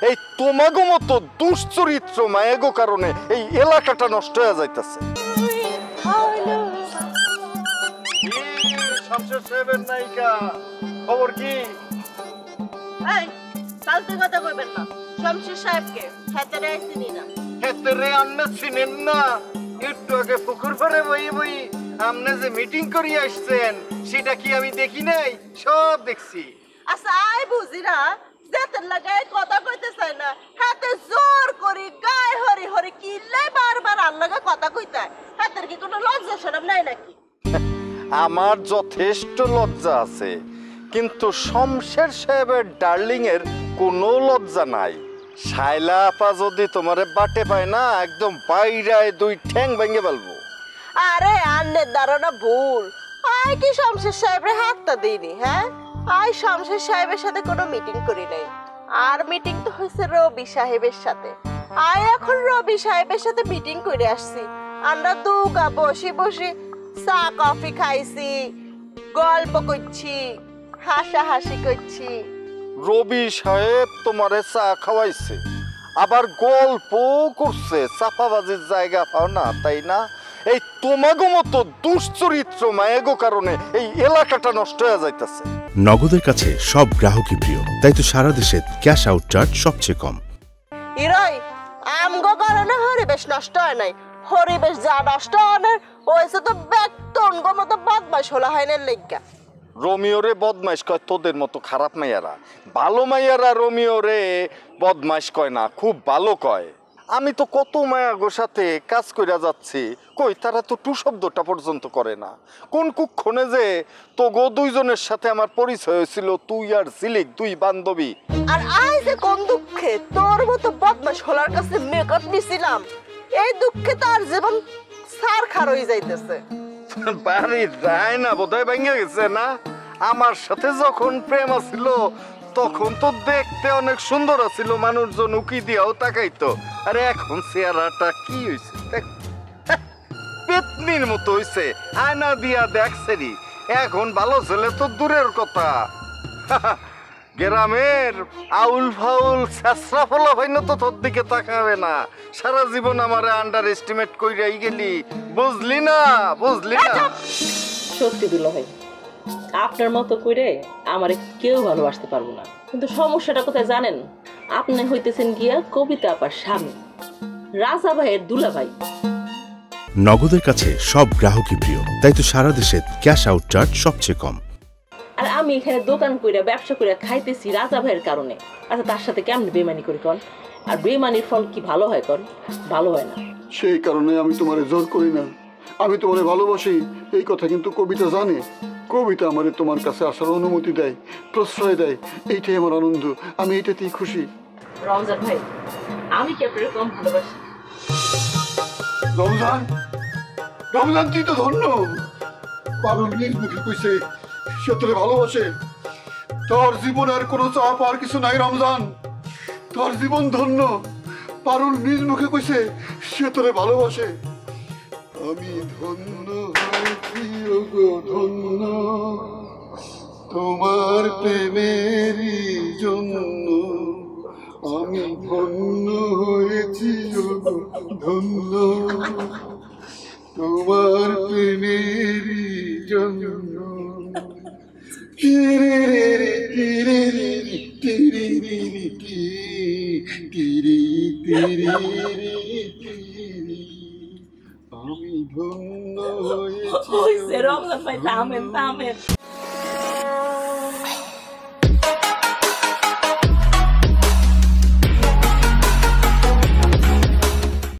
এই তোমাগো মতো দুশ্চরিত্র মায়েগো কারণে এই এলাকাটা নষ্ট হয়ে যাইতেছে। শামশের সাহেবের নায়িকা খবর কি? এই ফালতু কথা কইবেন না। শামশের সাহেবকে খেতেরে আইছিনি না। খেতেরে আন্না চিনেন না? একটু আগে পুকুর পাড়ে বই আপনি যে মিটিং করি আসছেন সেটা কি আমি দেখি নাই? সব দেখছি। আচ্ছা আই বুঝি না, যেতের লাগায় কথা কইতে চাই না, হাতে জোর করি গায়ে হরি হরি কিল্লে বারবার আর লাগা কথা কইতে। হাতের কি কোনো লজ্জা শরম নাই নাকি? আমার যথেষ্ট লজ্জা আছে, কিন্তু শমশের সাহেবের ডার্লিং এর কোনো লজ্জা নাই। শাইলা আপা যদি তোমারে বাটে পায় না, একদম বাইরায় দুই ঠ্যাং ভেঙে ফেলবো। আরে আন্নের ধারণা ভুল। আই কি শমশের সাহেবের হাতটা দিইনি, হ্যাঁ? আই শমশের সাহেবের সাথে কোনো মিটিং করি নাই। আর মিটিং তো হয়েছে রবি সাহেবের সাথে। আই এখন রবি সাহেবের সাথে মিটিং করে আসছি। আমরা দুগা বসে বসে চা কফি খাইছি, গল্প করছি, হাসাহাসি করছি। রবি সাহেব তোমারে চা খাওয়াইছে, আবার গল্প করছে। চাপাবাজির জায়গা পাও না, তাই না? এই তোমাগো মতো দুশ্চরিত্র মায়েগো কারণে এই এলাকাটা নষ্ট হয়ে যাইতেছে। নগদের কাছে সব গ্রাহকই প্রিয়, তাই তো সারা দেশে ক্যাশ আউট চার্জ সবচেয়ে কম। ইরই আমগো কারণে পরিবেশ নষ্ট হয় নাই। পরিবেশ যা নষ্ট হয় হয়েছে তো বেতন গো মতো বদমাশ হলা হয় না লেগা। রোমিওরে বদমাইশ কয় তোদের মতো খারাপ মাইয়ারা। ভালো মাইয়ারা রোমিওরে বদমাইশ কয় না, খুব ভালো কয়। আমি তো কত মায়াগোর সাথে কাজ কইরা যাচ্ছি, কই তারা তো টু শব্দটা পর্যন্ত করে না। কোন কুক্ষণে যে তো গো দুইজনের সাথে আমার পরিচয় হয়েছিল, তুই আর ঝিলিক, দুই বান্ধবী। আর আই যে কোন দুঃখে তোর মতো বদমাশ হলার কাছে মেকআপ নিছিলাম, এই দুঃখে তার জীবন সার খার হয়ে যাইতেছে। বাড়ি যায় না, বোধহয় ভেঙে গেছে না? আমার সাথে যখন প্রেম আছিল তখন তো দেখতে অনেক সুন্দর আছিল, মানুষজন উকি দিয়াও তাকাইতো। আরে এখন চেহারাটা কি হয়েছে, পেতনির মতো হয়েছে। আয়না দিয়া দেখছেরি, এখন ভালো ছেলে তো দূরের কথা। গ্রামের আউল ফাউল ছেঁচড়া ফলা ভাই তো তোর দিকে তাকাবে না। সারা জীবন আমার আন্ডার এস্টিমেট কইরাই গেলি, বুঝলি না? বুঝলি না? সত্যি দুলা ভাই, আপনার মতো করে আমারে কেউ ভালোবাসতে পারবো না। কিন্তু সমস্যাটা কোথায় জানেন? আপনি হইতেছেন গিয়া কবিতা আপার স্বামী, রাজা ভাইয়ের দুলা ভাই। নগদের কাছে সব গ্রাহকই প্রিয়, তাই তো সারা দেশে ক্যাশ আউট চার্জ সবচেয়ে কম। আর আমি এখানে দোকান কইরা ব্যবসা কইরা খাইতেছি রাজা ভাইয়ের কারণে। আচ্ছা তার সাথে কেমন বেমানি করি কন? আর বেমানির ফল কি ভালো হয় কন? ভালো হয় না। সেই কারণে আমি তোমারে জোর করি না, আমি তোমারে ভালোবাসি। এই কথা কিন্তু কবিতা জানে। কবিতা আমারে তোমার কাছে আসার অনুমতি দেয়, প্রশ্রয় দেয়। এইটাই আমার আনন্দ, আমি এইটাতেই খুশি। রমজান ভাই, আমি কি আপনার কম ভালোবাসি? রমজান, রমজান তুই তো ধন্য। পারুল নিজ মুখে কইছে সে তোরে ভালোবাসে। তোর জীবনে আর কোনো চাপ আর কিছু নাই রমজান, তোর জীবন ধন্য। পারুল নিজ মুখে কইছে সে তোরে ভালোবাসে। আমি ধন্য হয়েছি ওগো ধন্য, তোমার প্রেমেরই জন্য। আমি ধন্য হয়েছি ওগো ধন্য, তোমার প্রেমেরই জন্য। আমি ধন্য হয়েছি। রমজান ভাই থামেন থামেন।